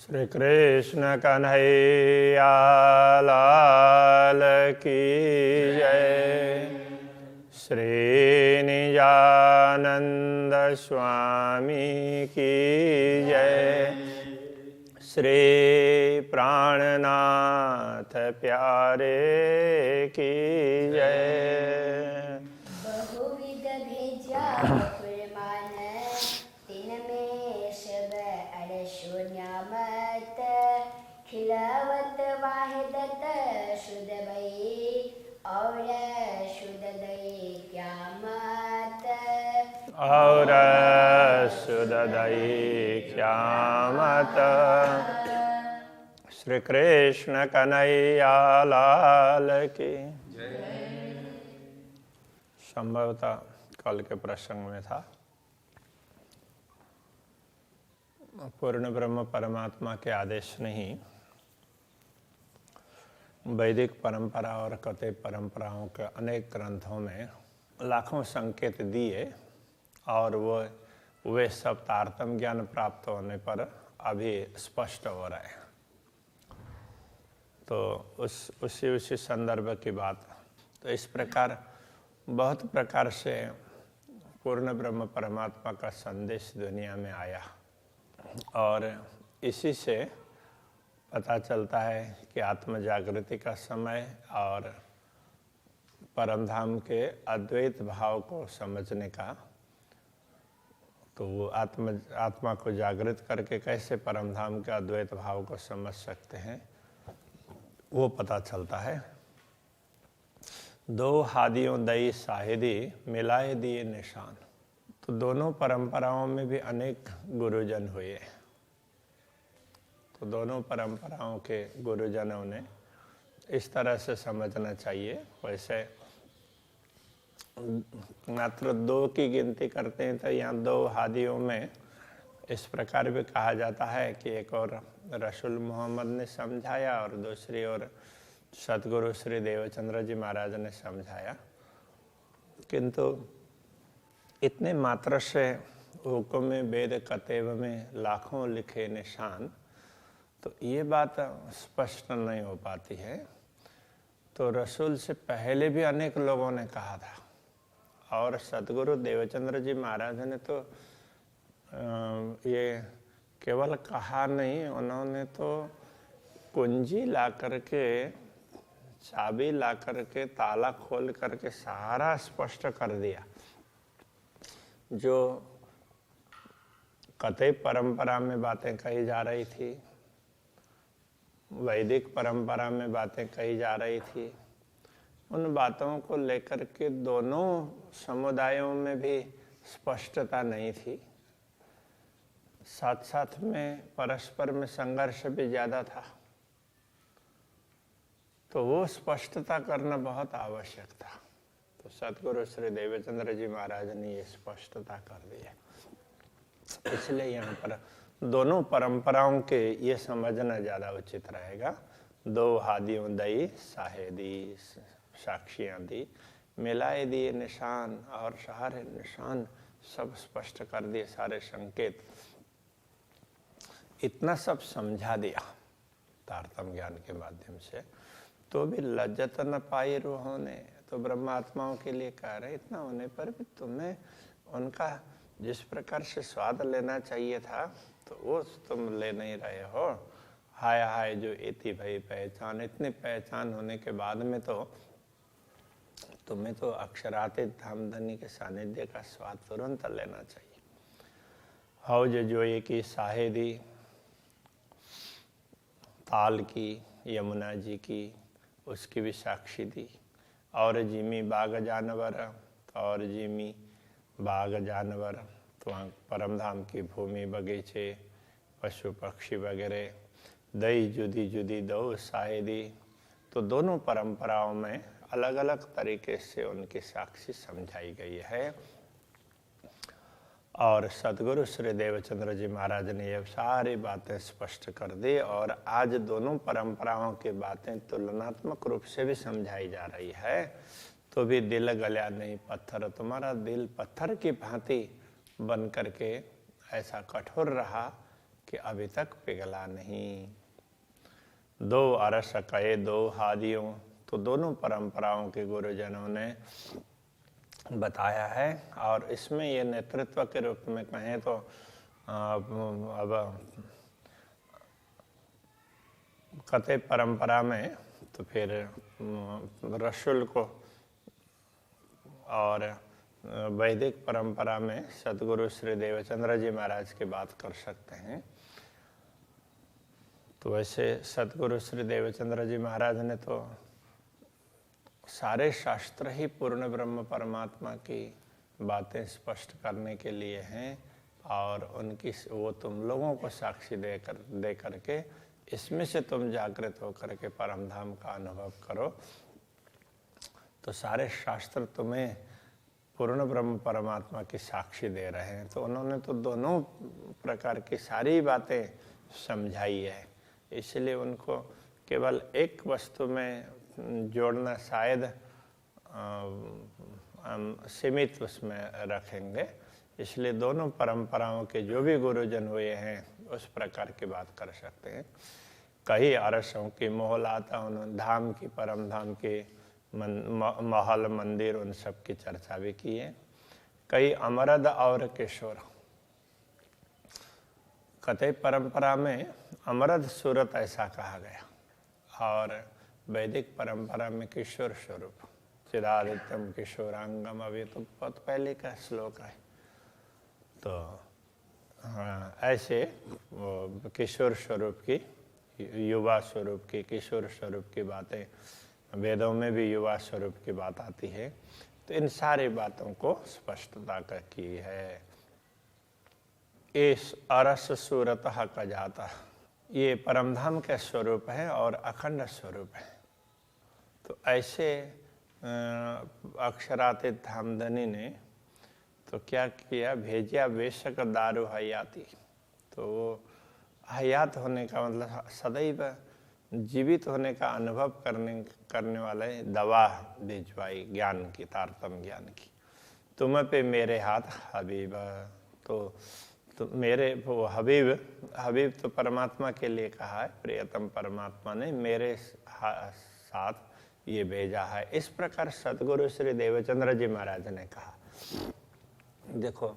श्री कृष्ण कन्हैया लाल की जय। श्री निजानंद स्वामी की जय। श्री प्राणनाथ प्यारे की जय। बहुविध भेजा कुर्बान तिन में शब अरशुन्यामत खिलवत वाहिदत शुद्ध भई और शुद्ध दई क्यामत और शुद्ध दई क्यामत। श्री कृष्ण कन्हैया लाल की संभवतः कल के प्रसंग में था, पूर्ण ब्रह्म परमात्मा के आदेश नहीं वैदिक परंपरा और कते परंपराओं के अनेक ग्रंथों में लाखों संकेत दिए और वे सब तारतम्य ज्ञान प्राप्त होने पर अभी स्पष्ट हो रहे हैं। तो उसी संदर्भ की बात। तो इस प्रकार बहुत प्रकार से पूर्ण ब्रह्म परमात्मा का संदेश दुनिया में आया और इसी से पता चलता है कि आत्म जागृति का समय और परम धाम के अद्वैत भाव को समझने का, तो वो आत्मा को जागृत करके कैसे परम धाम के अद्वैत भाव को समझ सकते हैं वो पता चलता है। दो हादियों दई साहिदी मिलाए दिए निशान। तो दोनों परंपराओं में भी अनेक गुरुजन हुए। तो दोनों परंपराओं के गुरुजनों ने इस तरह से समझना चाहिए। वैसे मात्र दो की गिनती करते हैं तो यहाँ दो हादियों में इस प्रकार भी कहा जाता है कि एक और रसूल मोहम्मद ने समझाया और दूसरी ओर सतगुरु श्री देवचंद्र जी महाराज ने समझाया। किंतु इतने मात्र से हुक्म में वेद कतेब में लाखों लिखे निशान, तो ये बात स्पष्ट नहीं हो पाती है। तो रसूल से पहले भी अनेक लोगों ने कहा था और सतगुरु देवचंद्र जी महाराज ने तो ये केवल कहा नहीं, उन्होंने तो कुंजी ला करके, चाबी ला करके, ताला खोल करके सारा स्पष्ट कर दिया। जो कते परंपरा में बातें कही जा रही थी, वैदिक परंपरा में बातें कही जा रही थी, उन बातों को लेकर के दोनों समुदायों में भी स्पष्टता नहीं थी। साथ साथ में परस्पर में संघर्ष भी ज्यादा था। तो वो स्पष्टता करना बहुत आवश्यक था। तो सतगुरु श्री देवचंद्र जी महाराज ने ये स्पष्टता कर दी है। इसलिए यहाँ पर दोनों परंपराओं के ये समझना ज्यादा उचित रहेगा। दो हादियों दई साहेदी साक्षियां दी मिलाए दिए निशान, और सारे निशान सब स्पष्ट कर दिए, सारे संकेत इतना सब समझा दिया तारतम्य ज्ञान के माध्यम से। तो भी लज्जत न पाई रूहों ने। तो ब्रह्मात्माओं के लिए कह रहे इतना होने पर भी तुम्हें उनका जिस प्रकार से स्वाद लेना चाहिए था तो वो तुम ले नहीं रहे हो। हाय हाय जो इति भई पहचान, इतनी पहचान होने के बाद में तो तुम्हें तो अक्षरातीत धामधनी के सानिध्य का स्वाद तुरंत लेना चाहिए। हौज जोए की साहेदी, ताल की, यमुना जी की, उसकी भी साक्षी दी। और जिमी बाग जानवर, और जिमी बाग जानवर, तो वहाँ परमधाम की भूमि, बगीचे, पशु पक्षी वगैरह दई जुदी जुदी दो साहेदी। तो दोनों परंपराओं में अलग अलग तरीके से उनकी साक्षी समझाई गई है। और सतगुरु श्री देवचंद्र जी महाराज ने ये सारी बातें स्पष्ट कर दी। और आज दोनों परंपराओं की बातें तुलनात्मक रूप से भी समझाई जा रही है। तो भी दिल गला नहीं पत्थर, तुम्हारा दिल पत्थर की भांति बन करके ऐसा कठोर रहा कि अभी तक पिघला नहीं। दो अरस कहे दो हादियों, तो दोनों परंपराओं के गुरुजनों ने बताया है। और इसमें ये नेतृत्व के रूप में कहें तो अब कथे परंपरा में तो फिर रसूल को, और वैदिक परंपरा में सतगुरु श्री देवचंद्र जी महाराज की बात कर सकते हैं। तो वैसे सतगुरु श्री देवचंद्र जी महाराज ने तो सारे शास्त्र ही पूर्ण ब्रह्म परमात्मा की बातें स्पष्ट करने के लिए हैं, और उनकी वो तुम लोगों को साक्षी दे करके इसमें से तुम जागृत होकर के परम धाम का अनुभव करो। तो सारे शास्त्र तुम्हें पूर्ण ब्रह्म परमात्मा की साक्षी दे रहे हैं। तो उन्होंने तो दोनों प्रकार की सारी बातें समझाई है, इसलिए उनको केवल एक वस्तु में जोड़ना शायद सीमित उसमें रखेंगे। इसलिए दोनों परंपराओं के जो भी गुरुजन हुए हैं उस प्रकार की बात कर सकते हैं। कई अरसों की मोहलाता उन्होंने धाम की, परम धाम की महल मंदिर उन सब की चर्चा भी की है। कई अमरद और किशोर, कथे परंपरा में अमरद सूरत ऐसा कहा गया, और वैदिक परंपरा में किशोर स्वरूप, चिदादित्यम किशोरांगम, अभी तो बहुत पहले का श्लोक है। तो ऐसे किशोर स्वरूप की, युवा स्वरूप की, किशोर स्वरूप की बातें वेदों में भी युवा स्वरूप की बात आती है। तो इन सारी बातों को स्पष्टता की है। इस अरस सूरत का जाता, ये परमधाम के स्वरूप है और अखंड स्वरूप है। तो ऐसे अक्षरातीत धामधनी ने तो क्या किया, भेजिया बेशक दारू हयाती। तो वो हयात होने का मतलब सदैव जीवित होने का अनुभव करने वाले दवा भिजवाई ज्ञान की, तारतम ज्ञान की। तुम पे मेरे हाथ हबीब, तो मेरे वो हबीब तो परमात्मा के लिए कहा है, प्रियतम परमात्मा ने मेरे साथ ये भेजा है। इस प्रकार सतगुरु श्री देवचंद्र जी महाराज ने कहा। देखो,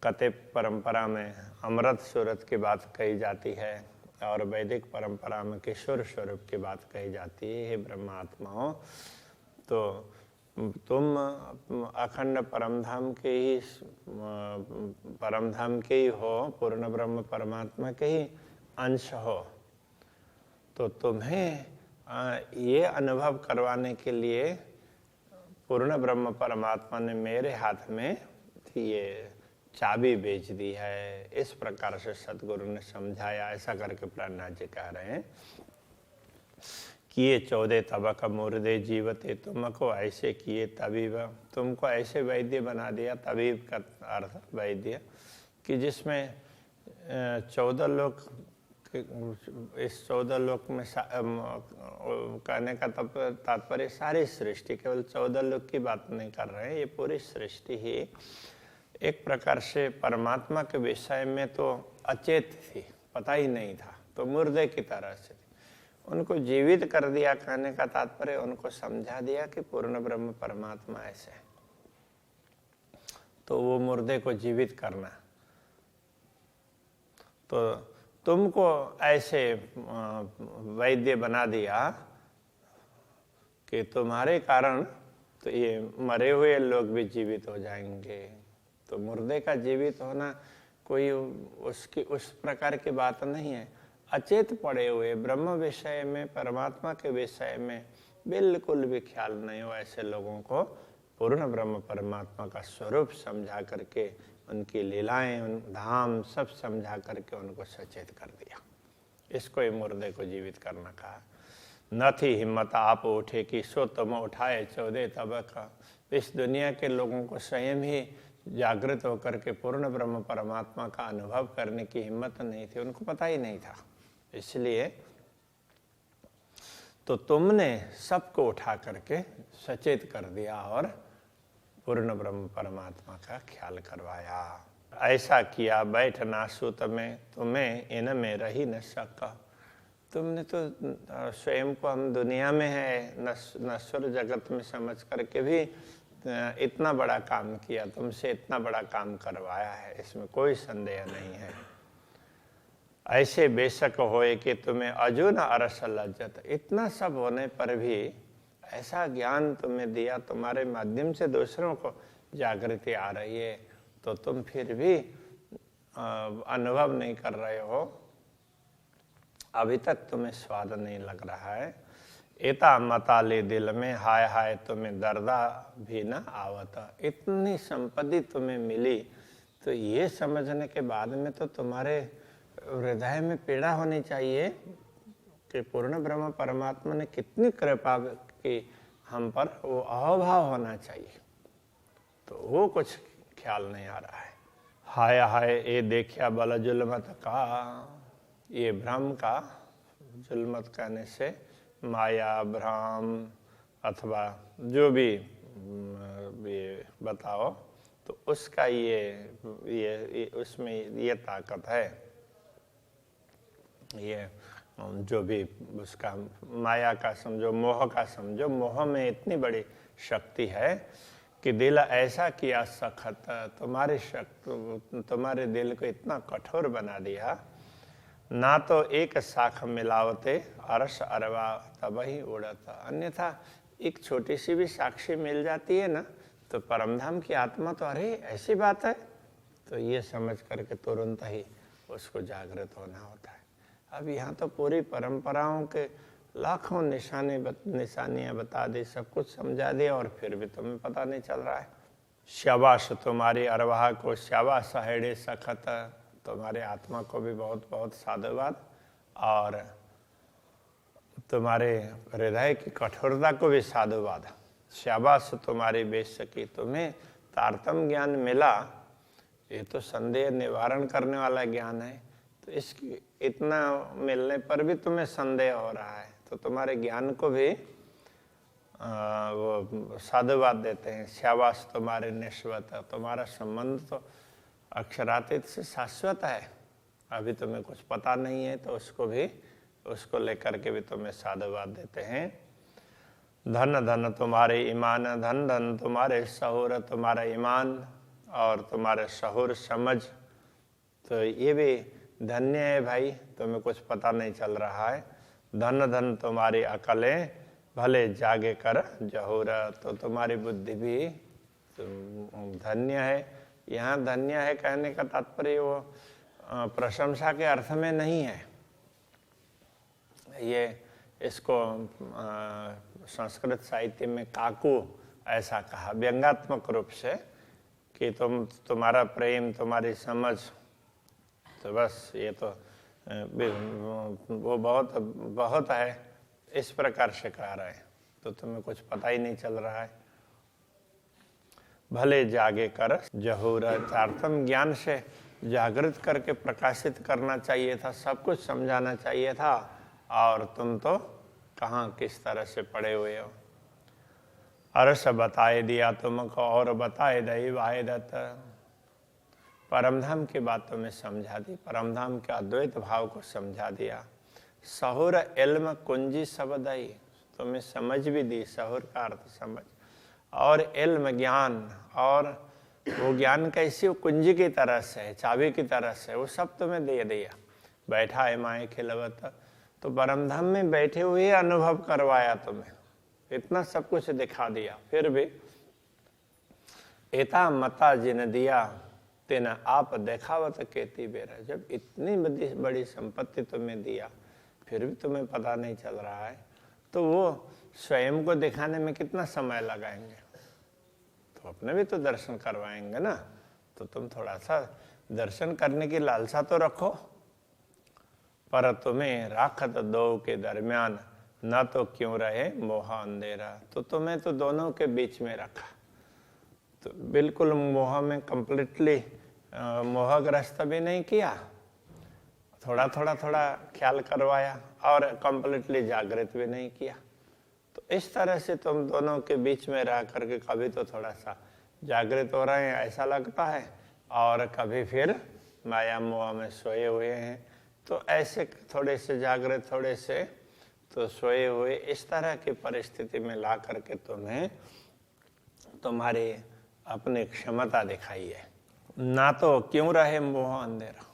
कथे परंपरा में अमृत सूरत की बात कही जाती है, और वैदिक परंपरा में किशोर स्वरूप की बात कही जाती है। हे ब्रह्मात्माओं, तो तुम अखंड परमधाम के ही हो, पूर्ण ब्रह्म परमात्मा के ही अंश हो। तो तुम्हें ये अनुभव करवाने के लिए पूर्ण ब्रह्म परमात्मा ने मेरे हाथ में ये चाबी बेच दी है। इस प्रकार से सतगुरु ने समझाया। ऐसा करके प्रहलाद जी कह रहे हैं किए 14 तबक मुर्दे जीवते, तुमको ऐसे किए तबीब, तुमको ऐसे वैद्य बना दिया। तबीब का अर्थ वैद्य, कि जिसमें 14 लोक, इस 14 लोक में कहने का तात्पर्य सारी सृष्टि, केवल 14 लोक की बात नहीं कर रहे हैं। ये पूरी सृष्टि ही एक प्रकार से परमात्मा के विषय में तो अचेत थी, पता ही नहीं था, तो मुर्दे की तरह से उनको जीवित कर दिया। कहने का तात्पर्य उनको समझा दिया कि पूर्ण ब्रह्म परमात्मा ऐसे है, तो वो मुर्दे को जीवित करना। तो तुमको ऐसे वैद्य बना दिया कि तुम्हारे कारण तो ये मरे हुए लोग भी जीवित हो जाएंगे। तो मुर्दे का जीवित होना कोई उसकी उस प्रकार की बात नहीं है। अचेत पड़े हुए ब्रह्म विषय में, परमात्मा के विषय में बिल्कुल भी ख्याल नहीं हो, ऐसे लोगों को पूर्ण ब्रह्म परमात्मा का स्वरूप समझा करके, उनकी लीलाएं, उन धाम सब समझा करके उनको सचेत कर दिया। इसको ही मुर्दे को जीवित करना कहा। न थी हिम्मत आप उठे कि सो तुम उठाए 14 तबक। इस दुनिया के लोगों को स्वयं ही जागृत होकर के पूर्ण ब्रह्म परमात्मा का अनुभव करने की हिम्मत नहीं थी, उनको पता ही नहीं था। इसलिए तो तुमने सबको उठा करके सचेत कर दिया और पूर्ण ब्रह्म परमात्मा का ख्याल करवाया। ऐसा किया बैठ ना सुत में, तुम्हें इनमें रही न सका। तुमने तो स्वयं को हम दुनिया में है नश्वर जगत में समझ करके भी इतना बड़ा काम किया, तुमसे इतना बड़ा काम करवाया है, इसमें कोई संदेह नहीं है। ऐसे बेशक होए कि तुम्हें अजून अरस लज्जत, इतना सब होने पर भी ऐसा ज्ञान तुम्हें दिया, तुम्हारे माध्यम से दूसरों को जागृति आ रही है, तो तुम फिर भी अनुभव नहीं कर रहे हो, अभी तक तुम्हें स्वाद नहीं लग रहा है। इता मताले दिल में हाय हाय तुम्हें दर्दा भी न आवता। इतनी संपत्ति तुम्हें मिली तो ये समझने के बाद में तो तुम्हारे हृदय में पीड़ा होनी चाहिए कि पूर्ण ब्रह्म परमात्मा ने कितनी कृपा की हम पर, वो अहोभाव होना चाहिए। तो वो कुछ ख्याल नहीं आ रहा है। हाय हाय ये देखिया बल जुल्मत का, ये भ्रम का, जुल्मत कहने से माया भ्रम अथवा जो भी ये बताओ, तो उसका ये उसमें ये ताकत है, ये जो भी उसका माया का समझो, मोह का समझो, मोह में इतनी बड़ी शक्ति है कि दिल ऐसा किया सखत, तुम्हारे दिल को इतना कठोर बना दिया, ना तो एक शाख मिलावते अरस अरवा तब ही उड़ता। अन्यथा एक छोटी सी भी साक्षी मिल जाती है ना, तो परमधाम की आत्मा तो अरे ऐसी बात है, तो ये समझ करके तुरंत ही उसको जागृत होना होता है। अब यहाँ तो पूरी परंपराओं के लाखों निशानियाँ बता दी, सब कुछ समझा दिया, और फिर भी तुम्हें पता नहीं चल रहा है। शाबाश तुम्हारी अरवाह को, शाबाश हेड़े सखत, तुम्हारे आत्मा को भी बहुत बहुत साधुवाद, और तुम्हारे हृदय की कठोरता को भी साधुवाद। शाबाश तुम्हारी बेशकी, तुम्हें तारतम्य ज्ञान मिला, ये तो संदेह निवारण करने वाला ज्ञान है, तो इसकी इतना मिलने पर भी तुम्हें संदेह हो रहा है, तो तुम्हारे ज्ञान को भी वो साधुवाद देते हैं। शाबाश तुम्हारे निश्वत, तुम्हारा संबंध तो अक्षरातीत से शाश्वत है, अभी तुम्हें कुछ पता नहीं है, तो उसको लेकर के भी तुम्हें साधुवाद देते हैं। धन धन तुम्हारे ईमान, धन धन तुम्हारे शहूर, तुम्हारा ईमान और तुम्हारे शहूर समझ, तो ये भी धन्य है भाई, तुम्हें कुछ पता नहीं चल रहा है। धन धन तुम्हारी अकलें, भले जागे कर जहूर, तो तुम्हारी बुद्धि भी धन्य है। यहाँ धन्य है कहने का तात्पर्य वो प्रशंसा के अर्थ में नहीं है, ये इसको संस्कृत साहित्य में काकू ऐसा कहा व्यंगात्मक रूप से कि तुम्हारा प्रेम, तुम्हारी समझ, तो बस ये तो वो बहुत बहुत है, इस प्रकार से कह रहे हैं, तो तुम्हें कुछ पता ही नहीं चल रहा है। भले जागे कर जहूर, तारतम्य ज्ञान से जागृत करके प्रकाशित करना चाहिए था, सब कुछ समझाना चाहिए था, और तुम तो कहाँ किस तरह से पड़े हुए हो। अरस बताए दिया तुमको और बताए दई वाहिदत, परमधाम की बात तुम्हें समझा दी, परमधाम के अद्वैत भाव को समझा दिया। सहूर इल्म कुंजी सबदई, तुम्हें समझ भी दी, सहूर का अर्थ समझ, और इल्म ज्ञान, और वो ज्ञान कैसी, वो कुंजी की तरह से, चाबी की तरह से, वो सब तुम्हें दे दिया। बैठा है माए खिलवत, तो परमधाम में बैठे हुए अनुभव करवाया तुम्हें, इतना सब कुछ दिखा दिया, फिर भी एता मता जिन दिया तेना आप देखावत केती बेरा, जब इतनी बड़ी संपत्ति तुम्हें दिया फिर भी तुम्हें पता नहीं चल रहा है, तो वो स्वयं को दिखाने में कितना समय लगाएंगे, तो अपने भी तो दर्शन करवाएंगे ना, तो तुम थोड़ा सा दर्शन करने की लालसा तो रखो। पर तुम्हें राखत दो के दरमियान, न तो क्यों रहे मोह अंधेरा, तो तुम्हें तो दोनों के बीच में रखा, तो बिल्कुल मोह में कंप्लीटली मोहग्रस्त भी नहीं किया, थोड़ा ख्याल करवाया, और कंप्लीटली जागृत भी नहीं किया। तो इस तरह से तुम दोनों के बीच में रह करके कभी तो थोड़ा सा जागृत हो रहे हैं, ऐसा लगता है, और कभी फिर माया मोह में सोए हुए हैं। तो ऐसे थोड़े से जागृत, थोड़े से तो सोए हुए, इस तरह की परिस्थिति में ला करके तुम्हें तुम्हारी अपनी क्षमता दिखाई है। ना तो क्यों रहे मोह अंधेरा,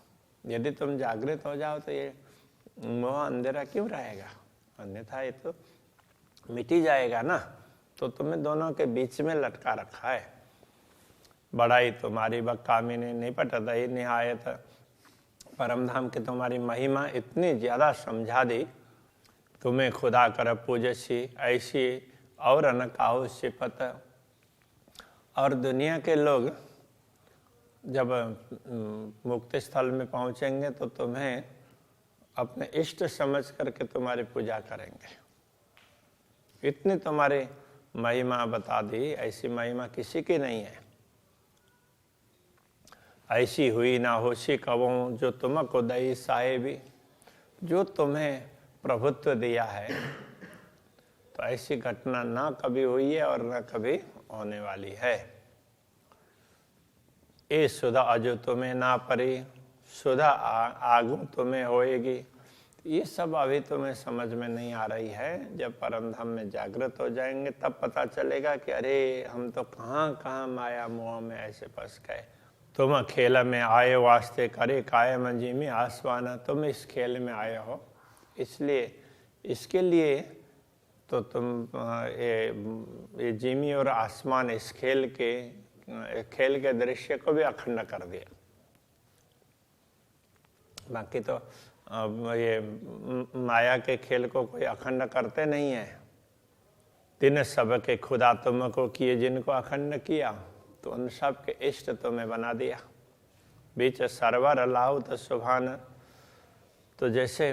यदि तुम जागृत हो जाओ तो ये मोह अंधेरा क्यों रहेगा, अन्यथा ये तो मिट ही जाएगा ना। तो तुम्हें दोनों के बीच में लटका रखा है। बड़ाई तुम्हारी बकामिनी निपटत ही निहायत, परम धाम की तुम्हारी महिमा इतनी ज्यादा समझा दी, तुम्हें खुदा कर पूजसी ऐसी और न काहू सिपत। और दुनिया के लोग जब मुक्ति स्थल में पहुंचेंगे तो तुम्हें अपने इष्ट समझ करके तुम्हारी पूजा करेंगे। इतनी तुम्हारी महिमा बता दी, ऐसी महिमा किसी की नहीं है। ऐसी हुई ना होशी कबों जो तुमको दई साहेबी, जो तुम्हें प्रभुत्व दिया है तो ऐसी घटना ना कभी हुई है और ना कभी होने वाली है। ए सुधा अजो तुम्हें ना परी, सुधा आगू तुम्हें होएगी। ये सब अभी तुम्हें समझ में नहीं आ रही है। जब परम धाम में जागृत हो जाएंगे तब पता चलेगा कि अरे हम तो कहाँ कहाँ माया मोह में ऐसे फंस गए। तुम खेल में आए वास्ते करे काय मंजी में आसमाना, तुम इस खेल में आए हो इसलिए, इसके लिए तो तुम ये जिमी और आसमान इस खेल के दृश्य को भी अखंड कर दिया। बाकी तो ये माया के खेल को कोई अखंड करते नहीं है। तिन सब के खुदा तुमको किए जिनको अखंड किया, तो उन सब के इष्ट तुम्हें बना दिया। बीच सरवर लाहु तो सुभान, तो जैसे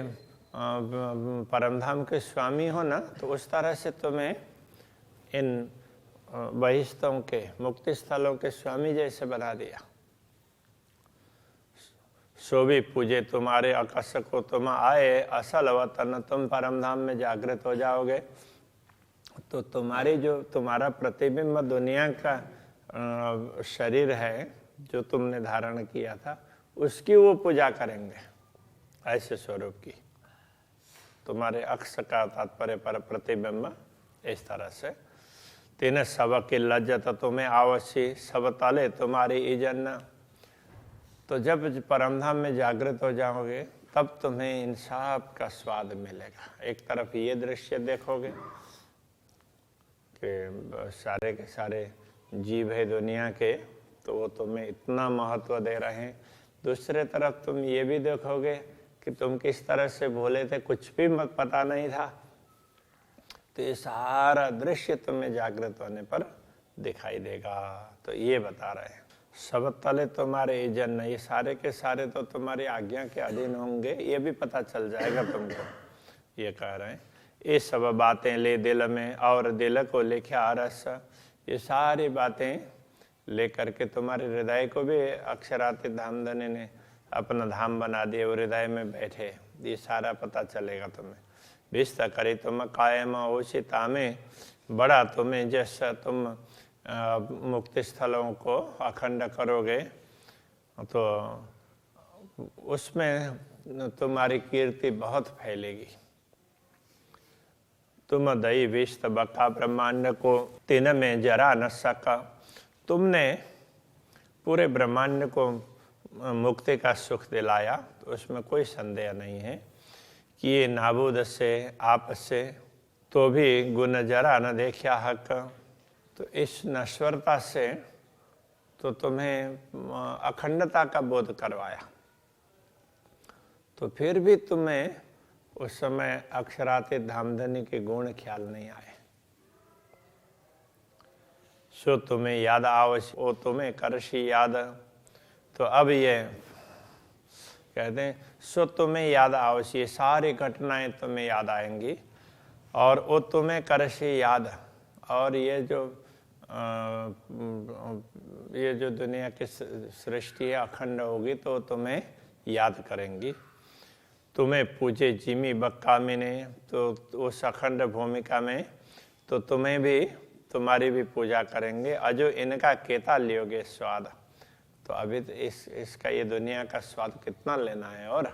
परमधाम के स्वामी हो ना, तो उस तरह से तुम्हें इन बहिष्ठों के मुक्ति स्थलों के स्वामी जैसे बना दिया। सो भी पूजे तुम्हारे अकस को तुम आए असल वतन, तुम परमधाम में जागृत हो जाओगे तो तुम्हारा प्रतिबिंब दुनिया का शरीर है जो तुमने धारण किया था, उसकी वो पूजा करेंगे ऐसे स्वरूप की। तुम्हारे अक्ष का तात्पर्य पर प्रतिबिंब इस तरह से। तीन सब की लज्जत तुम्हें आवश्य, सब तले तुम्हारी इजन। तो जब परमधाम में जागृत हो जाओगे तब तुम्हें इन सब का स्वाद मिलेगा। एक तरफ ये दृश्य देखोगे कि सारे के सारे जीव है दुनिया के, तो वो तुम्हें इतना महत्व दे रहे हैं। दूसरे तरफ तुम ये भी देखोगे कि तुम किस तरह से भोले थे, कुछ भी मत पता नहीं था। तो ये सारा दृश्य तुम्हें जागृत होने पर दिखाई देगा। तो ये बता रहे हैं सब तले तुम्हारे इजन, ये सारे के सारे तो तुम्हारी आज्ञा के अधीन होंगे, ये भी पता चल जाएगा तुमको। ये कह रहे हैं ये सब बातें ले दिल में और दिल को लिखा रस, ये सारी बातें लेकर के तुम्हारे हृदय को भी अक्षरातीत धामधनी ने अपना धाम बना दिए, वो हृदय में बैठे। ये सारा पता चलेगा तुम्हें। विस्त करी तुम कायम ओशिता में, बड़ा तुम्हें जैसा तुम मुक्ति स्थलों को अखंड करोगे तो उसमें तुम्हारी कीर्ति बहुत फैलेगी। तुम दई विस्त बका ब्रह्मांड को तीन में जरा न सका, तुमने पूरे ब्रह्मांड को मुक्ति का सुख दिलाया, तो उसमें कोई संदेह नहीं है कि ये नाबूद से आप से तो भी गुण जरा न देखा हक। तो इस नश्वरता से तो तुम्हें अखंडता का बोध करवाया, तो फिर भी तुम्हें उस समय अक्षरातीत धामधनी के गुण ख्याल नहीं आए। सो तुम्हें याद आवश्य ओ तुम्हें करशी याद, तो अब ये कहते हैं सो तुम्हें याद आवश्य, ये सारी घटनाएं तुम्हें याद आएंगी और वो तुम्हें करशी याद। और ये जो दुनिया की सृष्टि है अखंड होगी तो तुम्हें याद करेंगी। तुम्हें पूजे जिमी बक्कामी ने, तो उस अखंड भूमिका में तो तुम्हें भी तुम्हारी भी पूजा करेंगे। अजो इनका केता लियोगे स्वाद, तो अभी तो इसका ये दुनिया का स्वाद कितना लेना है। और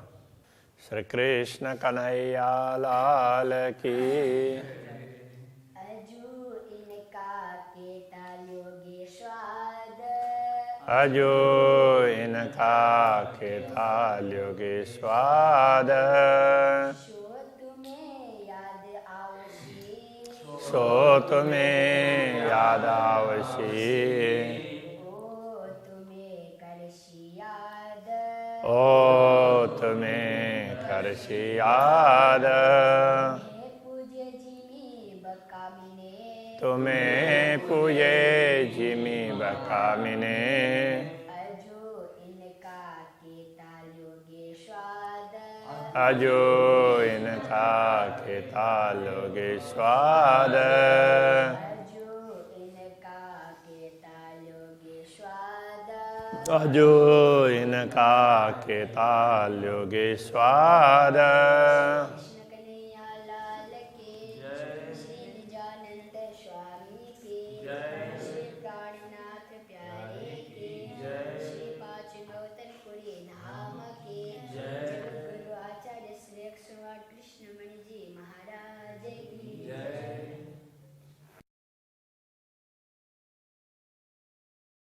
श्री कृष्ण कन्हैया लाल की। अजू इनका केता योगी स्वाद, अजो इनका केता योगी स्वाद, शो तुम्हें याद आवशी, सो तुम्हें याद आवशी, ओ तुम्हें करशी याद, ओ तुम्हें करशी याद, हे पूज्य जिमी बकामिने, तुम्हें पूजे जिमी बकामिने, अजो इनका केता योगी स्वाद, अजो इनका केता लोगे स्वाद, अजो इनका केता योगी स्वाद, अजो इनका केता लोगे स्वाद। कृष्ण